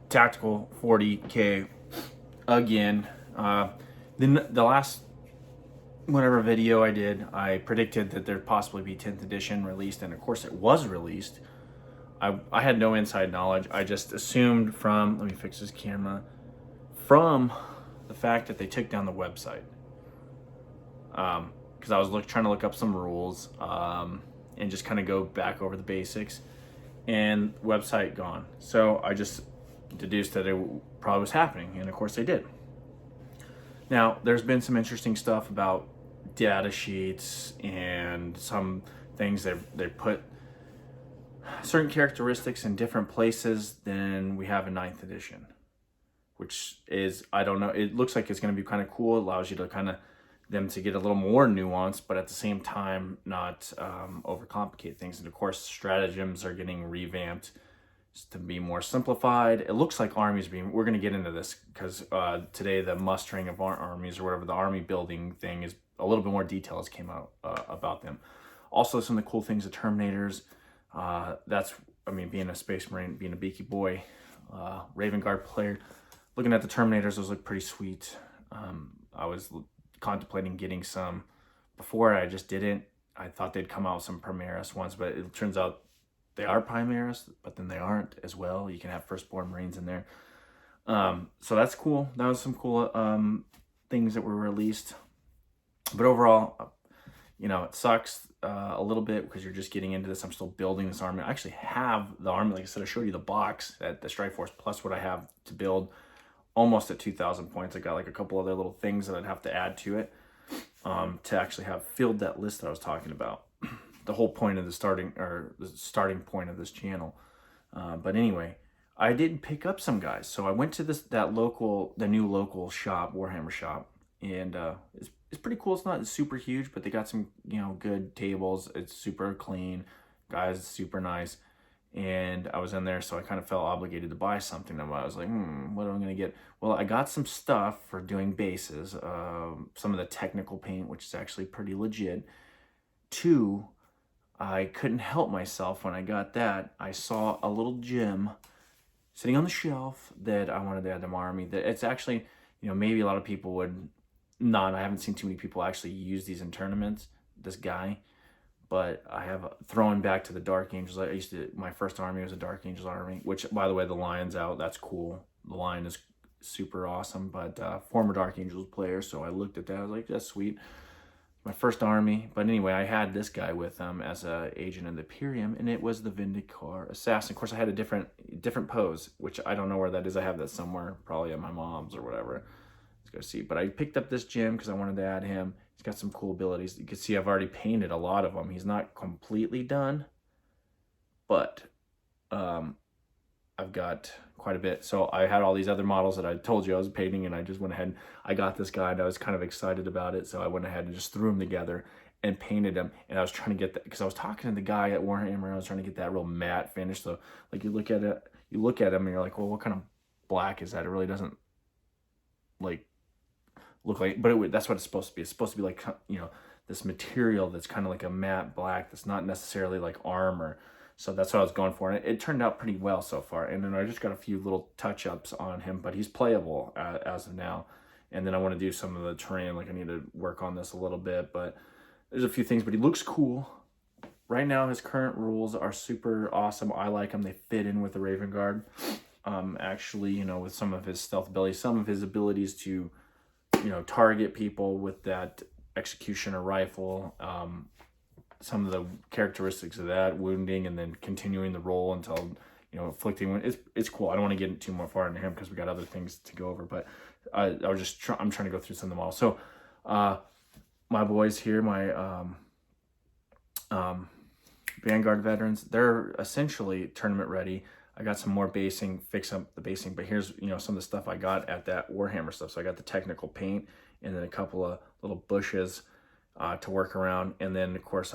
Tactical 40K again. Then the last whatever video I did, I predicted that there'd possibly be 10th edition released, and of course it was released. I had no inside knowledge. I just assumed from, let me fix this camera, from the fact that they took down the website. Because I was trying to look up some rules and just kind of go back over the basics, and website gone. So I just deduced that it probably was happening, and of course they did. Now, there's been some interesting stuff about data sheets and some things they put certain characteristics in different places than we have in 9th edition, which is, I don't know, it looks like it's going to be kind of cool. It allows you to kind of them to get a little more nuance, but at the same time not overcomplicate things. And of course, stratagems are getting revamped to be more simplified. It looks like armies being, we're going to get into this because today the mustering of our armies or whatever, the army building thing, is a little bit more details came out about them. Also, some of the cool things, the Terminators, that's, I mean, being a Space Marine, being a Beaky Boy, Raven Guard player, looking at the Terminators, those look pretty sweet. I was contemplating getting some before, I just didn't. I thought they'd come out with some Primaris ones, but it turns out they are Primaris, but then they aren't as well. You can have Firstborn Marines in there. So that's cool. That was some cool things that were released. But overall, you know, it sucks a little bit because you're just getting into this. I'm still building this army. I actually have the army, like I said, I showed you the box at the Strike Force, plus what I have to build, almost at 2,000 points. I got like a couple other little things that I'd have to add to it to actually have filled that list that I was talking about. The whole point of the starting point of this channel. But anyway, I did pick up some guys. So I went to the new local shop, Warhammer shop, and it's pretty cool. It's not super huge, but they got some, you know, good tables. It's super clean. Guys, super nice. And I was in there, so I kind of felt obligated to buy something. And I was like, what am I going to get? Well, I got some stuff for doing bases, some of the technical paint, which is actually pretty legit. Two, I couldn't help myself when I got that. I saw a little gem sitting on the shelf that I wanted to add to my army. That it's actually, you know, maybe a lot of people would not. I haven't seen too many people actually use these in tournaments, this guy. But I have, throwing back to the Dark Angels, my first army was a Dark Angels army, which, by the way, the Lion's out. That's cool. The Lion is super awesome, but former Dark Angels player, so I looked at that. I was like, that's sweet. My first army. But anyway, I had this guy with as a agent in the Imperium, and it was the Vindicaar Assassin. Of course, I had a different pose, which I don't know where that is. I have that somewhere, probably at my mom's or whatever. Let's go see. But I picked up this gem because I wanted to add him. He's got some cool abilities. You can see I've already painted a lot of them. He's not completely done, but I've got quite a bit. So I had all these other models that I told you I was painting, and I just went ahead and I got this guy, and I was kind of excited about it. So I went ahead and just threw them together and painted them. And I was trying to get that because I was talking to the guy at Warhammer, and I was trying to get that real matte finish. So like you look at him and you're like, well, what kind of black is that? It really doesn't like look like, but that's what it's supposed to be. It's supposed to be like, you know, this material that's kind of like a matte black that's not necessarily like armor. So that's what I was going for, and it turned out pretty well so far. And then I just got a few little touch-ups on him, but he's playable as of now. And then I want to do some of the terrain, like I need to work on this a little bit, but there's a few things, but he looks cool. Right now, his current rules are super awesome. I like them. They fit in with the Raven Guard. Actually, you know, with some of his stealth abilities, some of his abilities to, you know, target people with that executioner rifle, some of the characteristics of that, wounding, and then continuing the roll until, you know, inflicting wound. It's cool. I don't want to get too more far into him because we got other things to go over, but I'm trying to go through some of them all. So my boys here, my Vanguard veterans, they're essentially tournament ready. I got some more basing, fix up the basing, but here's, you know, some of the stuff I got at that Warhammer stuff. So I got the technical paint and then a couple of little bushes to work around. And then of course,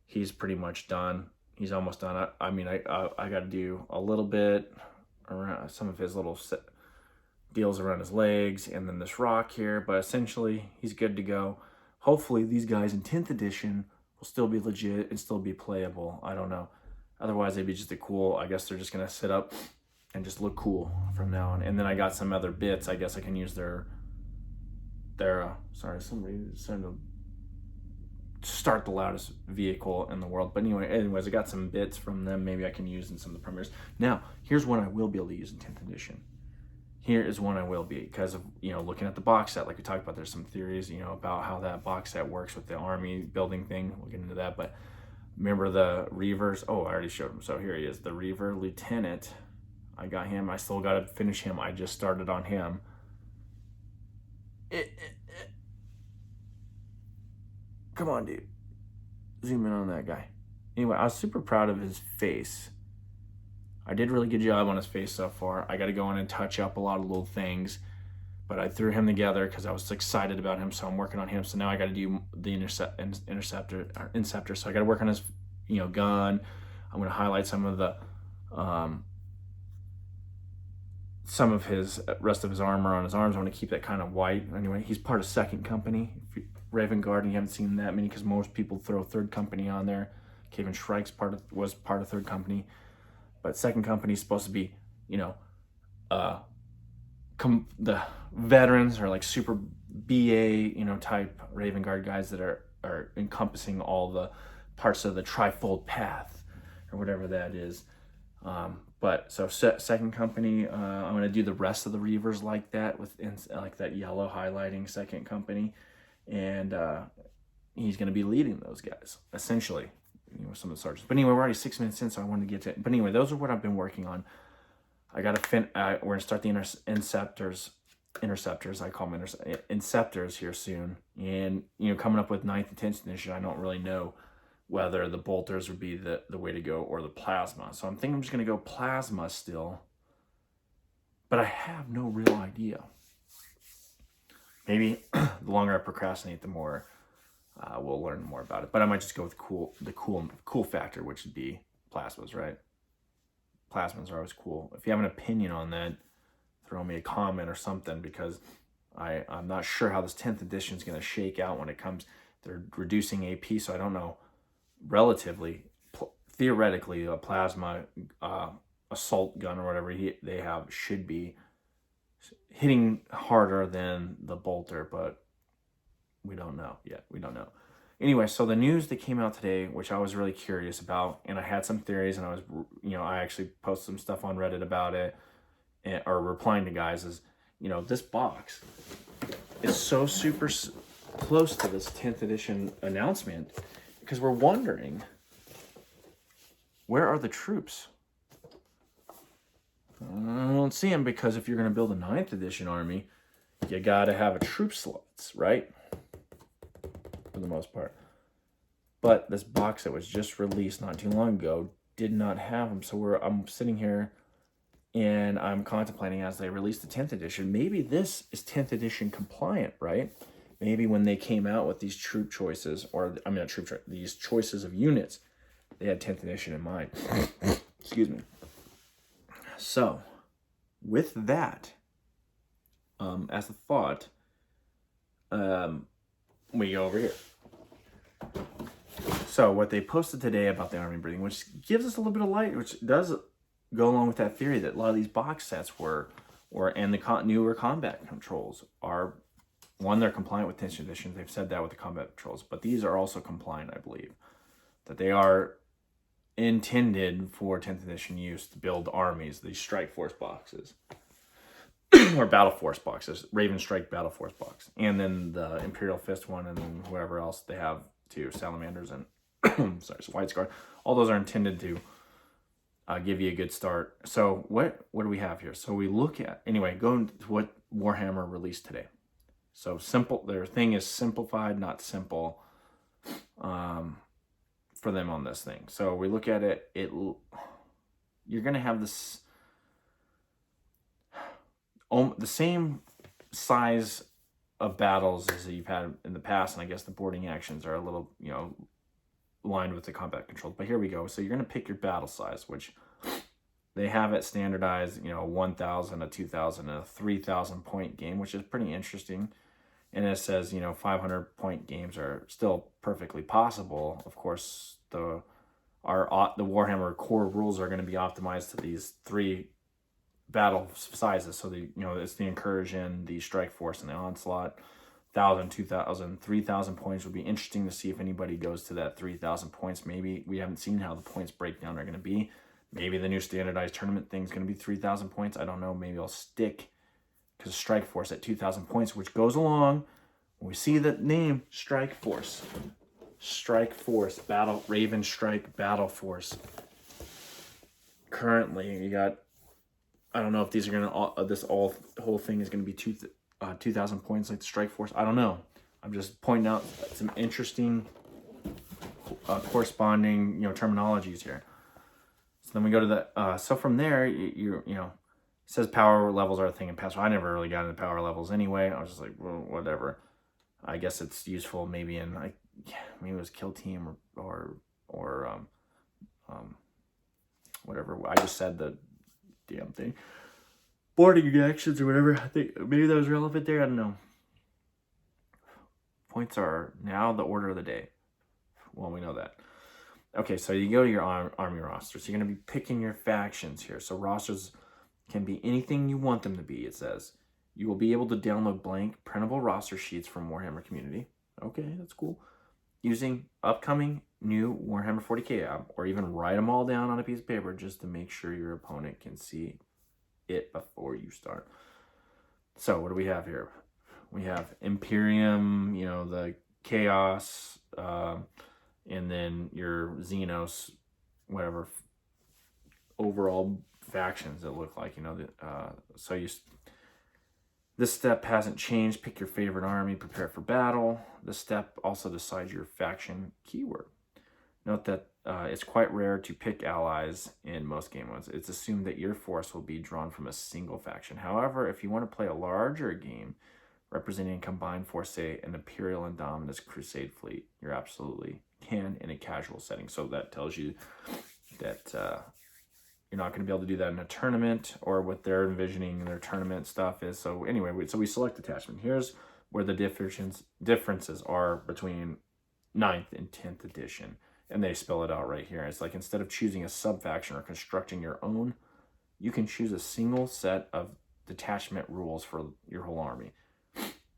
he's pretty much done. He's almost done. I mean, I got to do a little bit around some of his little deals around his legs and then this rock here, but essentially he's good to go. Hopefully these guys in 10th edition will still be legit and still be playable. I don't know. Otherwise, they'd be just a cool, I guess they're just going to sit up and just look cool from now on. And then I got some other bits. I guess I can use their sorry, somebody decided to start the loudest vehicle in the world. But anyways, I got some bits from them. Maybe I can use in some of the premieres. Now, here's one I will be able to use in 10th edition. Here is one I will be, because of, looking at the box set, like we talked about, there's some theories, about how that box set works with the army building thing. We'll get into that. But remember the Reavers? Oh, I already showed him. So here he is, the Reaver Lieutenant. I got him. I still got to finish him. I just started on him. Come on, dude. Zoom in on that guy. Anyway, I was super proud of his face. I did a really good job on his face so far. I got to go in and touch up a lot of little things, but I threw him together because I was excited about him, so I'm working on him. So now I got to do the Inceptor. So I got to work on his, gun. I'm going to highlight some of the, some of his rest of his armor on his arms. I want to keep that kind of white. Anyway, he's part of Second Company. Raven Guard, and you haven't seen that many because most people throw Third Company on there. Kaven Shrike's was part of Third Company, but Second Company is supposed to be, the veterans or like super BA, type Raven Guard guys that are encompassing all the parts of the Trifold Path or whatever that is. But so Second Company, I'm going to do the rest of the Reavers like that, with like that yellow highlighting Second Company. And he's going to be leading those guys, essentially, some of the sergeants. But anyway, we're already 6 minutes in, so I wanted to get to it. But anyway, those are what I've been working on. I got to we're going to start the interceptors. I call them inceptors here soon. And, coming up with 9th and 10th edition, I don't really know whether the bolters would be the way to go or the plasma. So I'm thinking I'm just going to go plasma still. But I have no real idea. Maybe the longer I procrastinate, the more we'll learn more about it. But I might just go with the cool factor, which would be plasmas, right? Plasmas are always cool. If you have an opinion on that, throw me a comment or something, because I'm not sure how this 10th edition is going to shake out when it comes. They're reducing AP, so I don't know. Relatively, theoretically, a plasma assault gun or whatever they have should be hitting harder than the bolter, but we don't know yet. We don't know. Anyway, so the news that came out today, which I was really curious about, and I had some theories, and I was, I actually posted some stuff on Reddit about it, or replying to guys, is, this box is so super close to this 10th edition announcement, because we're wondering, where are the troops? I don't see them, because if you're going to build a 9th edition army, you got to have a troop slots, right? For the most part. But this box that was just released not too long ago did not have them. So I'm sitting here and I'm contemplating, as they release the 10th edition, maybe this is 10th edition compliant, right? Maybe when they came out with these troop choices, these choices of units, they had 10th edition in mind. Excuse me. So, with that, as a thought, we go over here. So, what they posted today about the army breathing, which gives us a little bit of light, which does go along with that theory that a lot of these box sets and the newer combat controls are, one, they're compliant with 10th edition. They've said that with the combat controls, but these are also compliant, I believe, that they are intended for 10th edition use to build armies, these Strike Force boxes, or Battle Force boxes, Raven Strike Battle Force box, and then the Imperial Fist one, and then whoever else they have too, Salamanders and White Guard. All those are intended to give you a good start. So what do we have here? So we look at, anyway, going to what Warhammer released today. So simple, their thing is simplified, not simple. For them on this thing. So we look at it, you're going to have this, the same size of battles as you've had in the past, and I guess the boarding actions are a little, aligned with the combat controls. But here we go. So you're going to pick your battle size, which they have it standardized, 1,000, a 2,000, a 3,000 point game, which is pretty interesting. And it says, 500 point games are still perfectly possible. Of course, the Warhammer core rules are going to be optimized to these 3 battle sizes. So it's the incursion, the strike force, and the onslaught. 1,000, 2,000, 3,000 points would be interesting to see if anybody goes to that 3,000 points. Maybe we haven't seen how the points breakdown are going to be. Maybe the new standardized tournament thing is going to be 3,000 points. I don't know. Maybe I'll stick because Strike Force at 2,000 points, which goes along. When we see the name Strike Force, Battle Raven Strike Battle Force. Currently, you got. I don't know if these are gonna. Whole thing is gonna be 2,000 points like the Strike Force. I don't know. I'm just pointing out some interesting corresponding terminologies here. So then we go to the so from there you it says power levels are a thing in Pathfinder. I never really got into power levels anyway. I was just like, well, whatever. I guess it's useful maybe in maybe it was Kill Team or whatever. I just said the damn thing. Boarding actions or whatever. I think maybe that was relevant there. I don't know. Points are now the order of the day. Well, we know that. Okay, so you go to your army roster. So you're going to be picking your factions here. So rosters can be anything you want them to be, it says. You will be able to download blank printable roster sheets from Warhammer Community. Okay, that's cool. Using upcoming new Warhammer 40k app, or even write them all down on a piece of paper just to make sure your opponent can see it before you start. So what do we have here? We have Imperium, the Chaos, and then your Xenos, whatever overall factions that look like, this step hasn't changed. Pick your favorite army, prepare for battle. This step also decides your faction keyword. Note that it's quite rare to pick allies in most game modes. It's assumed that your force will be drawn from a single faction. However, if you want to play a larger game representing a combined force, say an Imperial Indominus Crusade fleet, you absolutely can in a casual setting. So that tells you that you're not going to be able to do that in a tournament, or what they're envisioning their tournament stuff is. So anyway, so we select attachment. Here's where the differences are between 9th and 10th edition. And they spell it out right here. It's like instead of choosing a sub-faction or constructing your own, you can choose a single set of detachment rules for your whole army.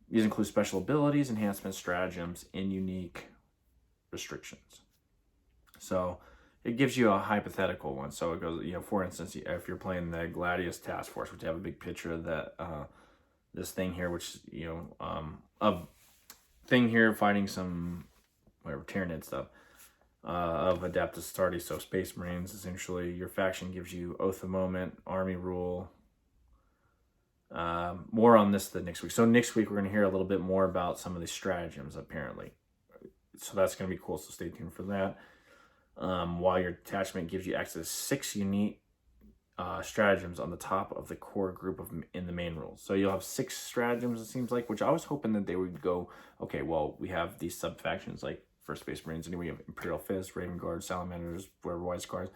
These include special abilities, enhancements, stratagems, and unique restrictions. So it gives you a hypothetical one. So it goes, for instance, if you're playing the Gladius Task Force, which I have a big picture of that, this thing here, which, a thing here fighting some, whatever, Tyranid stuff, of Adeptus Astartes, so Space Marines, essentially. Your faction gives you Oath of Moment, Army Rule. More on this the next week. So next week we're going to hear a little bit more about some of the stratagems, apparently. So that's going to be cool, so stay tuned for that. While your attachment gives you access to 6 unique stratagems on the top of the core group in the main rules. So you'll have 6 stratagems, it seems like, which I was hoping that they would go, okay, well, we have these sub-factions, like for Space Marines, anyway, you have Imperial Fist, Raven Guard, Salamanders, whatever, White Scars,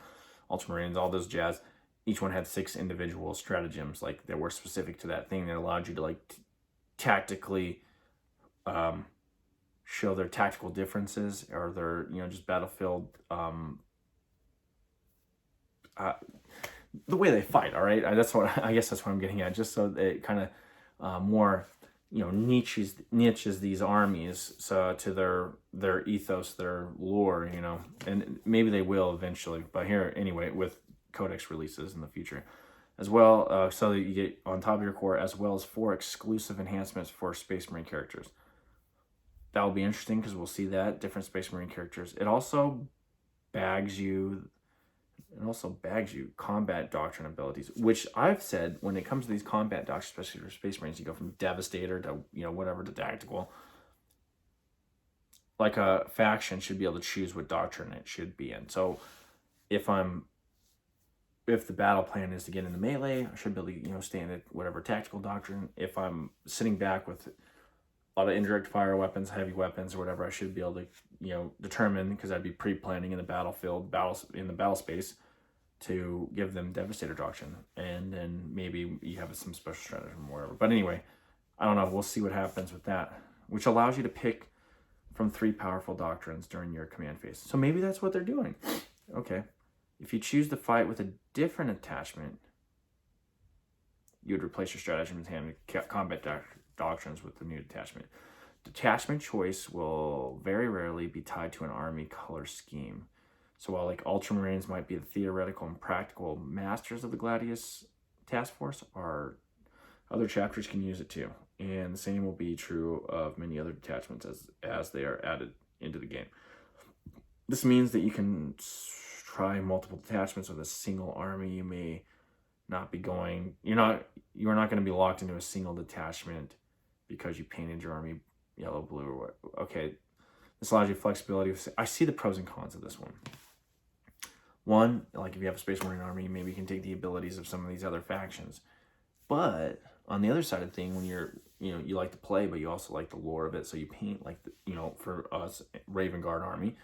Ultramarines, all those jazz. Each one had 6 individual stratagems, like, that were specific to that thing that allowed you to, tactically show their tactical differences, or their, just battlefield, the way they fight, all right? I guess that's what I'm getting at, just so it kind of more, niches these armies so to their ethos, their lore, and maybe they will eventually, but here, anyway, with Codex releases in the future as well, so that you get on top of your core, as well as 4 exclusive enhancements for Space Marine characters. That will be interesting because we'll see that different Space Marine characters. It also bags you combat doctrine abilities, which I've said when it comes to these combat doctrines, especially for Space Marines, you go from Devastator to whatever to tactical. Like a faction should be able to choose what doctrine it should be in. So if the battle plan is to get into melee, I should be able to stay in whatever tactical doctrine. If I'm sitting back with a lot of indirect fire weapons, heavy weapons, or whatever, I should be able to determine, because I'd be pre-planning in the battlefield, in the battle space, to give them Devastator doctrine, and then maybe you have some special stratagem or whatever. But anyway, I don't know. We'll see what happens with that, which allows you to pick from 3 powerful doctrines during your command phase. So maybe that's what they're doing. Okay. If you choose to fight with a different attachment, you would replace your stratagems and combat doctrines with the new detachment. Detachment choice will very rarely be tied to an army color scheme. So while like Ultramarines might be the theoretical and practical masters of the Gladius task force, our other chapters can use it too. And the same will be true of many other detachments as they are added into the game. This means that you can try multiple detachments with a single army. You may not be going, you're not going to be locked into a single detachment because you painted your army yellow, blue, or what. Okay, this allows you flexibility. I see the pros and cons of this one. One, like if you have a Space Marine army, maybe you can take the abilities of some of these other factions. But on the other side of the thing, when you're, you like to play, but you also like the lore of it, so you paint like, for us, Raven Guard army,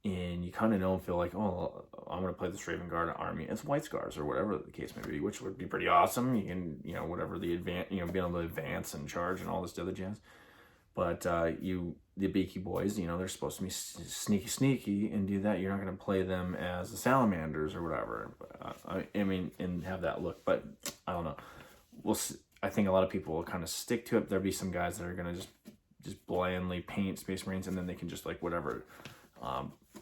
and you kind of know and feel like, oh, I'm going to play this Raven Guard army. It's White Scars or whatever the case may be, which would be pretty awesome. You can, whatever the advance, being able to advance and charge and all this other jazz. But the Beaky Boys, they're supposed to be sneaky and do that. You're not going to play them as the Salamanders or whatever. And have that look. But I don't know. We'll see. I think a lot of people will kind of stick to it. There'll be some guys that are going to just blandly paint Space Marines, and then they can just like whatever,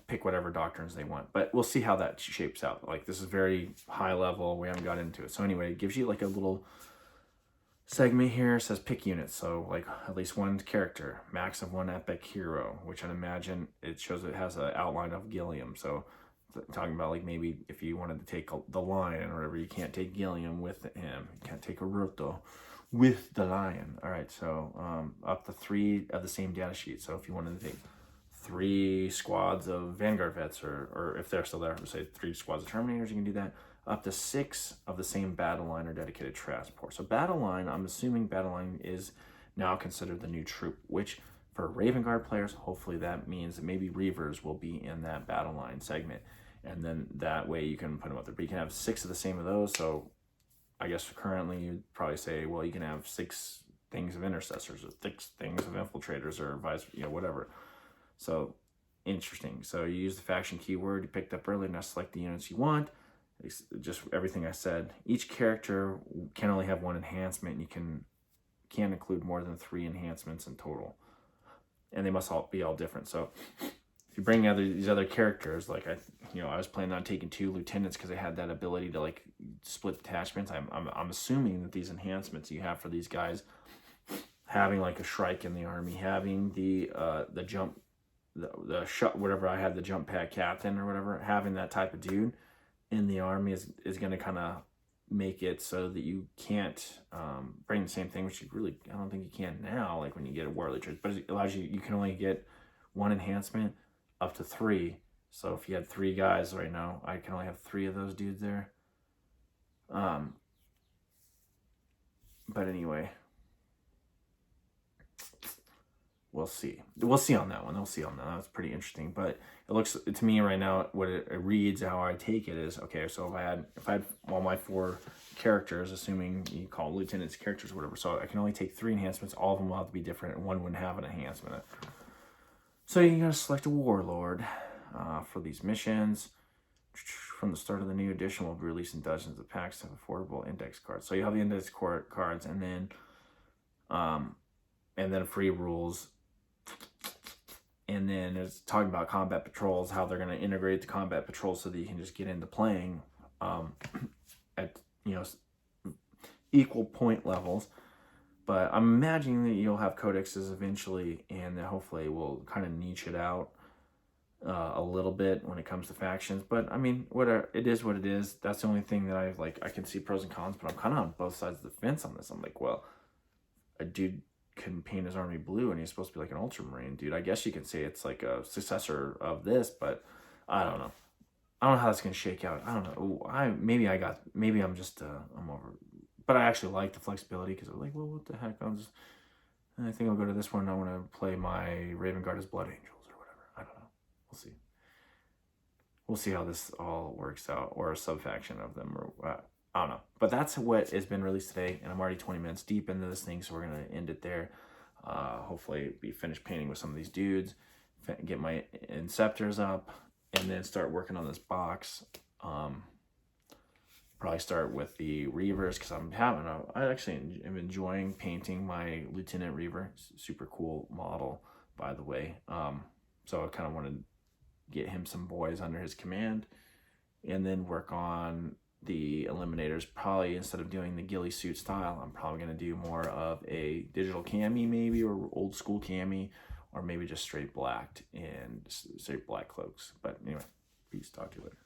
pick whatever doctrines they want. But we'll see how that shapes out. Like, this is very high level. We haven't got into it. So anyway, it gives you like a little segment here. It says pick units. So like at least one character, max of one epic hero, which I'd imagine it shows it has an outline of Gilliam. So talking about like maybe if you wanted to take the lion or whatever, you can't take Gilliam with him. You can't take Aruto with the lion. All right, so up to 3 of the same data sheet. So if you wanted to take 3 squads of Vanguard vets, or if they're still there, say 3 squads of Terminators, you can do that. Up to 6 of the same battle line or dedicated transport. So battle line, I'm assuming battle line is now considered the new troop, which for Raven Guard players, hopefully that means that maybe Reavers will be in that battle line segment. And then that way you can put them up there. But you can have 6 of the same of those. So I guess currently you'd probably say, well, you can have 6 things of intercessors or 6 things of infiltrators or vice, whatever. So interesting. So you use the faction keyword you picked up earlier, now select the units you want. It's just everything I said. Each character can only have 1 enhancement, and you can't include more than 3 enhancements in total. And they must all be different. So if you bring these other characters, like I was planning on taking 2 lieutenants because they had that ability to like split detachments. I'm assuming that these enhancements you have for these guys, having like a Shrike in the army, having the jump, the shot, whatever I had, the jump pad captain or whatever, having that type of dude in the army is going to kind of make it so that you can't bring the same thing, which I don't think you can now, like when you get a Warlord Church, but it allows you can only get 1 enhancement up to 3. So if you had 3 guys right now, I can only have 3 of those dudes there. But anyway, we'll see. We'll see on that one. We'll see on that. That's pretty interesting. But it looks to me right now, what it reads, how I take it is, okay, so if I had all my 4 characters, assuming you call lieutenants characters or whatever, so I can only take 3 enhancements. All of them will have to be different, and 1 wouldn't have an enhancement. So you gotta select a warlord for these missions. From the start of the new edition, we'll be releasing dozens of packs of affordable index cards. So you have the index cards, and then free rules. And then it's talking about combat patrols, how they're going to integrate the combat patrols so that you can just get into playing at equal point levels. But I'm imagining that you'll have codexes eventually, and that hopefully we'll kind of niche it out a little bit when it comes to factions. But I mean, whatever, it is what it is. That's the only thing that I can see pros and cons, but I'm kind of on both sides of the fence on this. I'm like, well, a dude can paint his army blue and he's supposed to be like an Ultramarine dude. I guess you can say it's like a successor of this, but I don't know. I don't know how that's gonna shake out. I don't know. Maybe I'm just I'm over. But I actually like the flexibility because I'm like, well, what the heck? I think I'll go to this one. I want to play my Raven Guard as Blood Angels or whatever. I don't know. We'll see. We'll see how this all works out, or a sub-faction of them, or I don't know. But that's what has been released today, and I'm already 20 minutes deep into this thing, so we're going to end it there. Hopefully be finished painting with some of these dudes, get my Inceptors up, and then start working on this box. Probably start with the Reavers because I actually am enjoying painting my Lieutenant Reaver. Super cool model, by the way. So I kind of want to get him some boys under his command, and then work on the Eliminators. Probably instead of doing the ghillie suit style, I'm probably going to do more of a digital cami maybe, or old school cami, or maybe just straight blacked and straight black cloaks. But anyway, peace. Talk to you later.